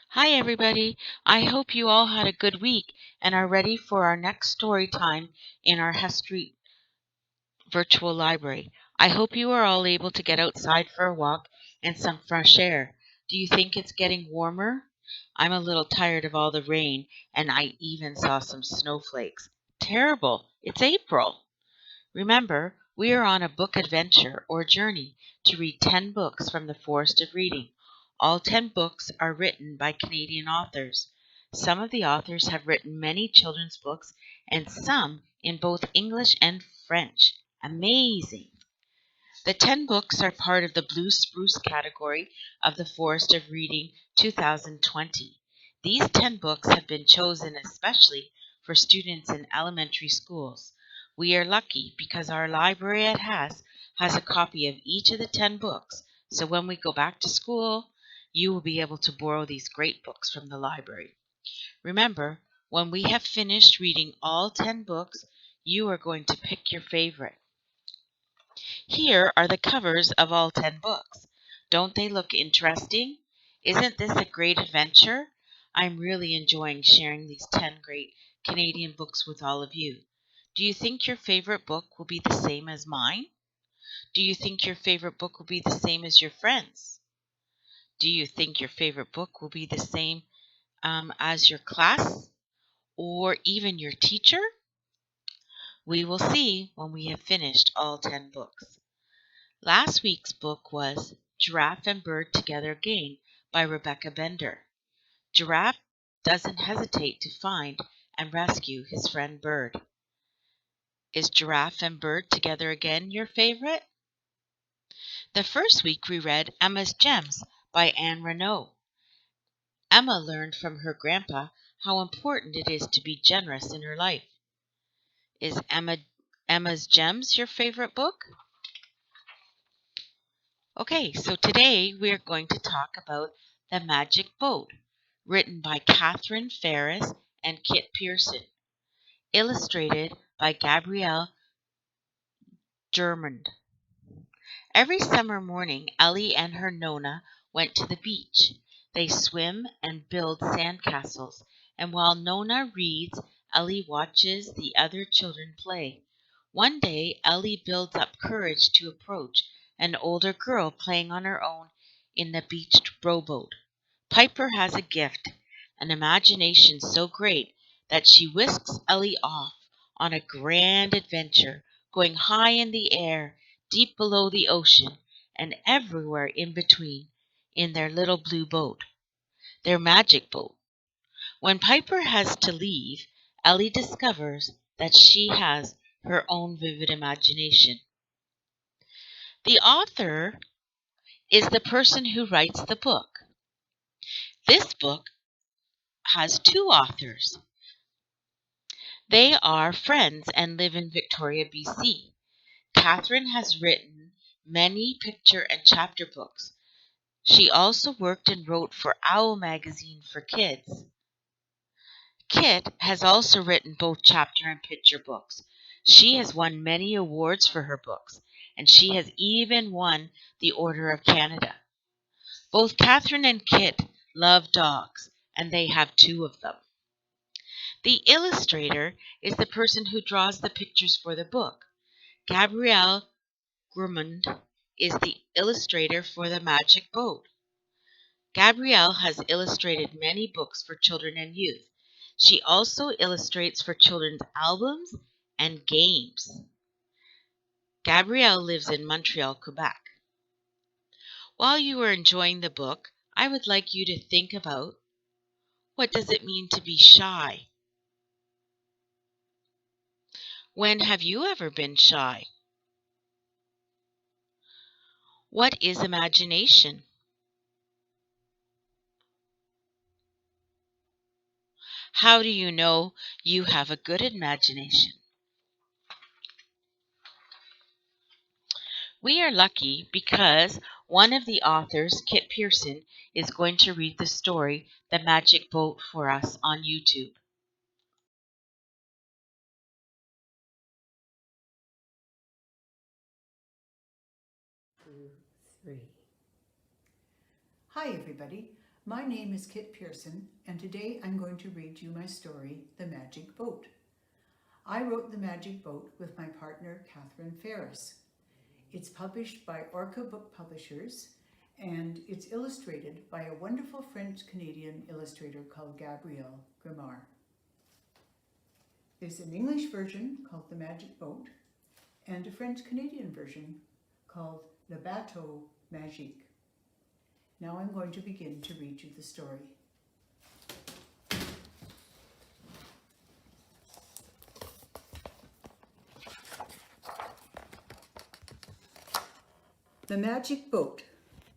Hi, everybody. I hope you all had a good week and are ready for our next story time in our history virtual library. I hope you are all able to get outside for a walk and some fresh air. Do you think it's getting warmer? I'm a little tired of all the rain, and I even saw some snowflakes. Terrible. It's April. Remember, we are on a book adventure or journey to read 10 books from the Forest of Reading. All 10 books are written by Canadian authors. Some of the authors have written many children's books and some in both English and French. Amazing! The 10 books are part of the Blue Spruce category of the Forest of Reading 2020. These 10 books have been chosen especially for students in elementary schools. We are lucky because our library at has a copy of each of the 10 books, so when we go back to school, you will be able to borrow these great books from the library. Remember, when we have finished reading all 10 books, you are going to pick your favorite. Here are the covers of all 10 books. Don't they look interesting? Isn't this a great adventure? I'm really enjoying sharing these 10 great Canadian books with all of you. Do you think your favorite book will be the same as mine? Do you think your favorite book will be the same as your friends? Do you think your favorite book will be the same as your class or even your teacher? We will see when we have finished all 10 books. Last week's book was Giraffe and Bird Together Again by Rebecca Bender. Giraffe doesn't hesitate to find and rescue his friend Bird. Is Giraffe and Bird Together Again your favorite? The first week we read Emma's Gems by Anne Renaud. Emma learned from her grandpa how important it is to be generous in her life. Is Emma's Gems your favorite book? Okay, so today we are going to talk about The Magic Boat, written by Catherine Ferris and Kit Pearson, illustrated by Gabrielle Germond. Every summer morning, Ellie and her Nona went to the beach. They swim and build sandcastles, and while Nona reads, Ellie watches the other children play. One day, Ellie builds up courage to approach an older girl playing on her own in the beached rowboat. Piper has a gift, an imagination so great that she whisks Ellie off on a grand adventure, going high in the air, deep below the ocean, and everywhere in between, in their little blue boat, their magic boat. When Piper has to leave, Ellie discovers that she has her own vivid imagination. The author is the person who writes the book. This book has two authors. They are friends and live in Victoria, BC. Catherine has written many picture and chapter books. She also worked and wrote for Owl magazine for kids. Kit has also written both chapter and picture books. She has won many awards for her books, and she has even won the Order of Canada. Both Catherine and Kit love dogs, and they have two of them. The illustrator is the person who draws the pictures for the book. Gabrielle Gourmand is the illustrator for The Magic Boat. Gabrielle has illustrated many books for children and youth. She also illustrates for children's albums and games. Gabrielle lives in Montreal, Quebec. While you are enjoying the book, I would like you to think about, what does it mean to be shy? When have you ever been shy? What is imagination? How do you know you have a good imagination? We are lucky because one of the authors, Kit Pearson, is going to read the story, The Magic Boat, for us on YouTube. Two, three. Hi, everybody. My name is Kit Pearson, and today I'm going to read you my story, The Magic Boat. I wrote The Magic Boat with my partner, Catherine Ferris. It's published by Orca Book Publishers, and it's illustrated by a wonderful French-Canadian illustrator called Gabrielle Grimard. There's an English version called The Magic Boat, and a French-Canadian version called Le Bateau Magique. Now I'm going to begin to read you the story. The Magic Boat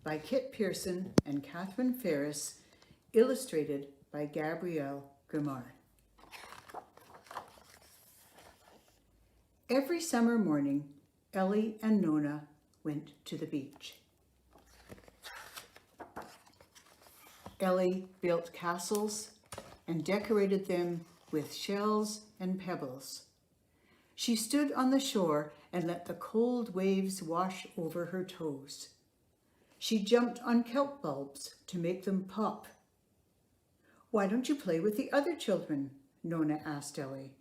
by Kit Pearson and Catherine Ferris, illustrated by Gabrielle Grimard. Every summer morning, Ellie and Nona went to the beach. Ellie built castles and decorated them with shells and pebbles. She stood on the shore and let the cold waves wash over her toes. She jumped on kelp bulbs to make them pop. "Why don't you play with the other children?" Nona asked Ellie.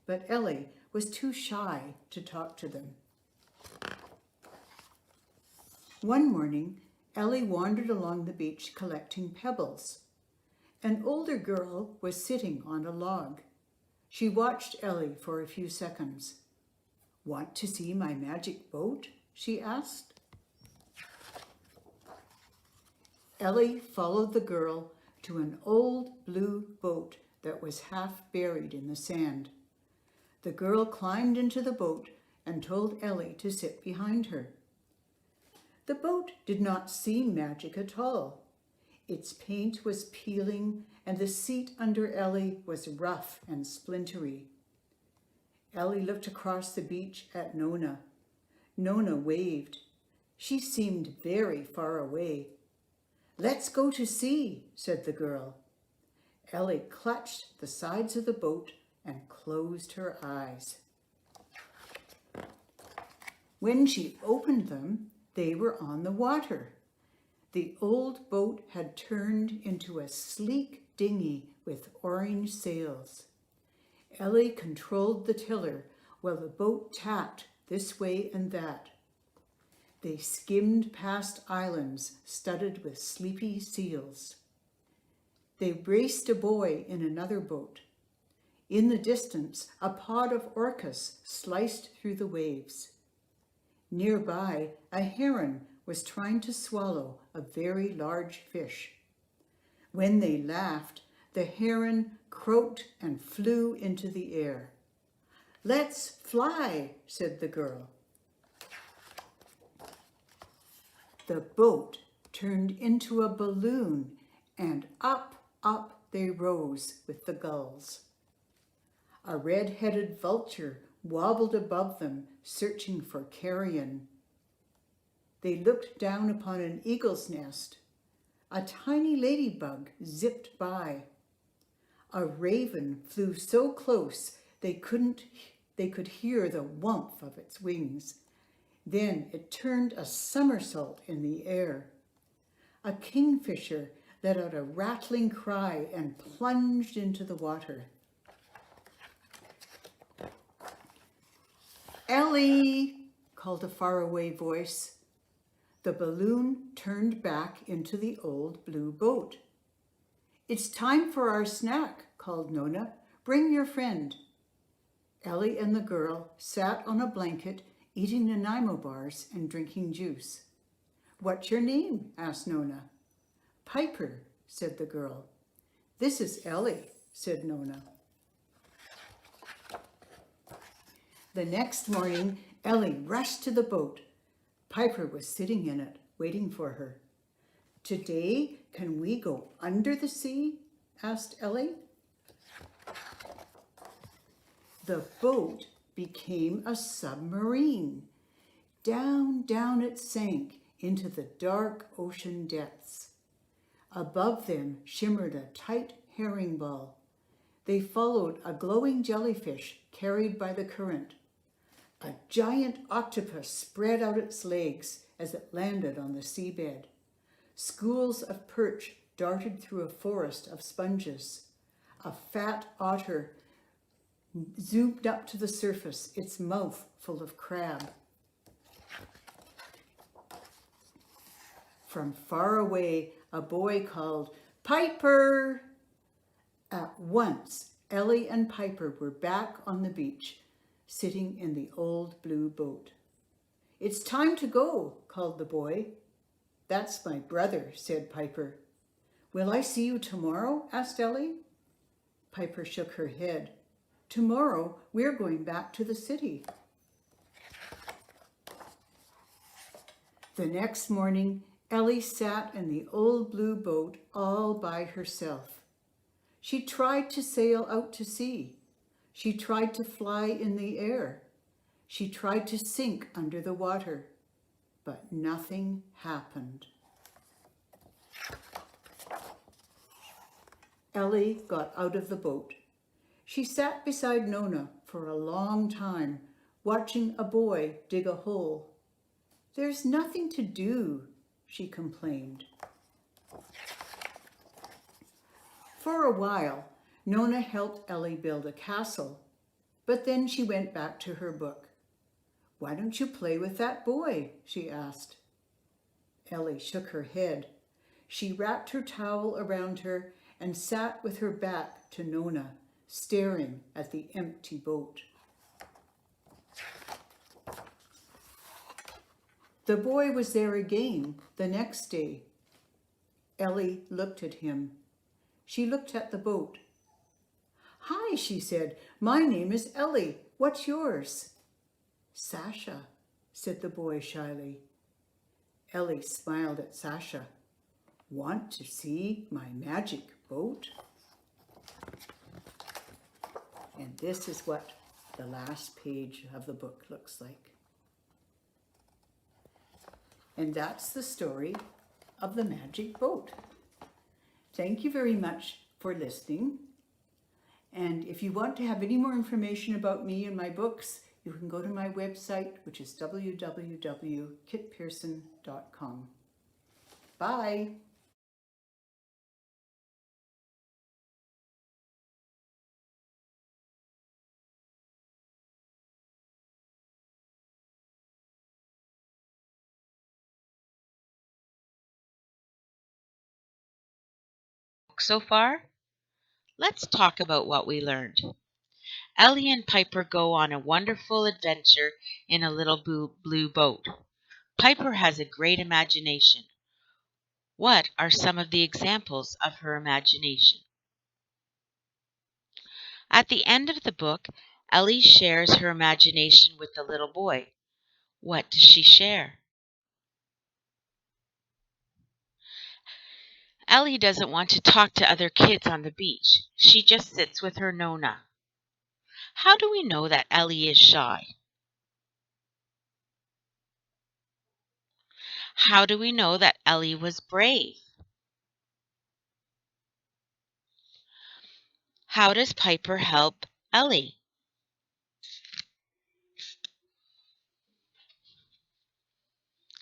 But Ellie was too shy to talk to them. One morning, Ellie wandered along the beach collecting pebbles. An older girl was sitting on a log. She watched Ellie for a few seconds. "Want to see my magic boat?" she asked. Ellie followed the girl to an old blue boat that was half buried in the sand. The girl climbed into the boat and told Ellie to sit behind her. The boat did not seem magic at all. Its paint was peeling, and the seat under Ellie was rough and splintery. Ellie looked across the beach at Nona. Nona waved. She seemed very far away. "Let's go to sea," said the girl. Ellie clutched the sides of the boat and closed her eyes. When she opened them, they were on the water. The old boat had turned into a sleek dinghy with orange sails. Ellie controlled the tiller while the boat tacked this way and that. They skimmed past islands studded with sleepy seals. They raced a boy in another boat. In the distance, a pod of orcas sliced through the waves. Nearby, a heron was trying to swallow a very large fish. When they laughed, the heron croaked and flew into the air. "Let's fly," said the girl. The boat turned into a balloon, and up they rose with the gulls. A red-headed vulture wobbled above them, searching for carrion. They looked down upon an eagle's nest. A tiny ladybug zipped by. A raven flew so close they could hear the whump of its wings. Then it turned a somersault in the air. A kingfisher let out a rattling cry and plunged into the water. "Ellie!" called a faraway voice. The balloon turned back into the old blue boat. "It's time for our snack," called Nona. "Bring your friend." Ellie and the girl sat on a blanket, eating Nanaimo bars and drinking juice. "What's your name?" asked Nona. "Piper," said the girl. "This is Ellie," said Nona. The next morning, Ellie rushed to the boat. Piper was sitting in it, waiting for her. "Today, can we go under the sea?" asked Ellie. The boat became a submarine. Down it sank into the dark ocean depths. Above them shimmered a tight herring ball. They followed a glowing jellyfish carried by the current. A giant octopus spread out its legs as it landed on the seabed. Schools of perch darted through a forest of sponges. A fat otter zoomed up to the surface, its mouth full of crab. From far away, a boy called, "Piper!" At once, Ellie and Piper were back on the beach, sitting in the old blue boat. "It's time to go," called the boy. "That's my brother," said Piper. "Will I see you tomorrow?" asked Ellie. Piper shook her head. "Tomorrow we're going back to the city." The next morning, Ellie sat in the old blue boat all by herself. She tried to sail out to sea. She tried to fly in the air. She tried to sink under the water, but nothing happened. Ellie got out of the boat. She sat beside Nona for a long time, watching a boy dig a hole. "There's nothing to do," she complained. For a while, Nona helped Ellie build a castle, but then she went back to her book. "Why don't you play with that boy?" she asked. Ellie shook her head. She wrapped her towel around her and sat with her back to Nona, staring at the empty boat. The boy was there again the next day. Ellie looked at him. She looked at the boat. "Hi," she said. "My name is Ellie. What's yours?" "Sasha," said the boy shyly. Ellie smiled at Sasha. "Want to see my magic boat?" And this is what the last page of the book looks like. And that's the story of the magic boat. Thank you very much for listening. And if you want to have any more information about me and my books, you can go to my website, which is www.kitpearson.com. Bye. So far, let's talk about what we learned. Ellie and Piper go on a wonderful adventure in a little blue boat. Piper has a great imagination. What are some of the examples of her imagination? At the end of the book, Ellie shares her imagination with the little boy. What does she share? Ellie doesn't want to talk to other kids on the beach. She just sits with her Nona. How do we know that Ellie is shy? How do we know that Ellie was brave? How does Piper help Ellie?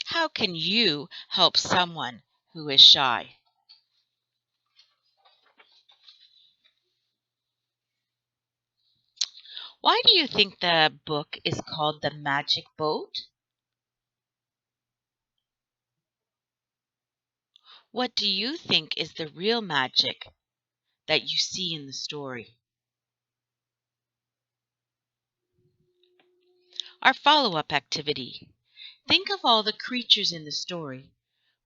How can you help someone who is shy? Why do you think the book is called The Magic Boat? What do you think is the real magic that you see in the story? Our follow-up activity. Think of all the creatures in the story.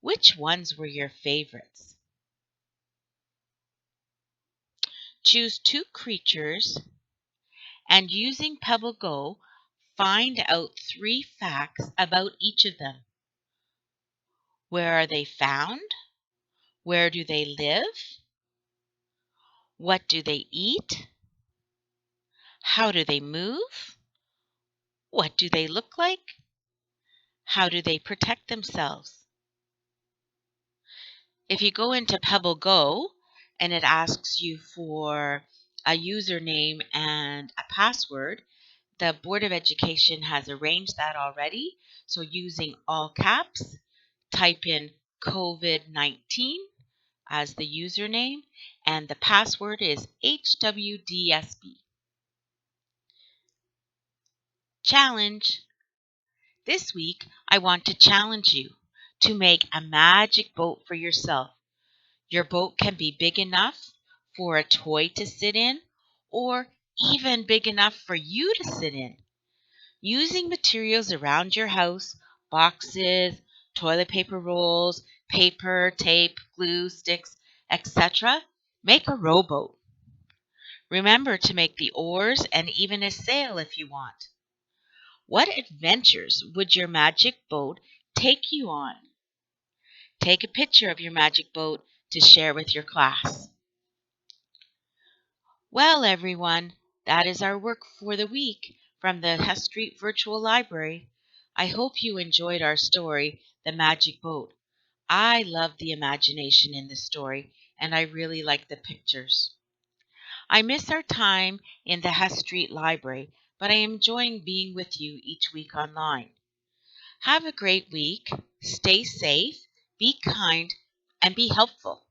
Which ones were your favorites? Choose two creatures and using Pebble Go, find out 3 facts about each of them. Where are they found? Where do they live? What do they eat? How do they move? What do they look like? How do they protect themselves? If you go into Pebble Go and it asks you for a username and a password, the Board of Education has arranged that already. So using all caps, type in COVID-19, as the username, and the password is HWDSB. Challenge! This week, I want to challenge you to make a magic boat for yourself. Your boat can be big enough for a toy to sit in, or even big enough for you to sit in. Using materials around your house, boxes, toilet paper rolls, paper, tape, glue, sticks, etc., make a rowboat. Remember to make the oars and even a sail if you want. What adventures would your magic boat take you on? Take a picture of your magic boat to share with your class. Well, everyone, that is our work for the week from the Hess Street Virtual Library. I hope you enjoyed our story, The Magic Boat. I love the imagination in this story, and I really like the pictures. I miss our time in the Hess Street Library, but I am enjoying being with you each week online. Have a great week. Stay safe, be kind, and be helpful.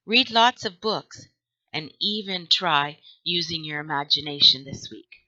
Read lots of books and even try using your imagination this week.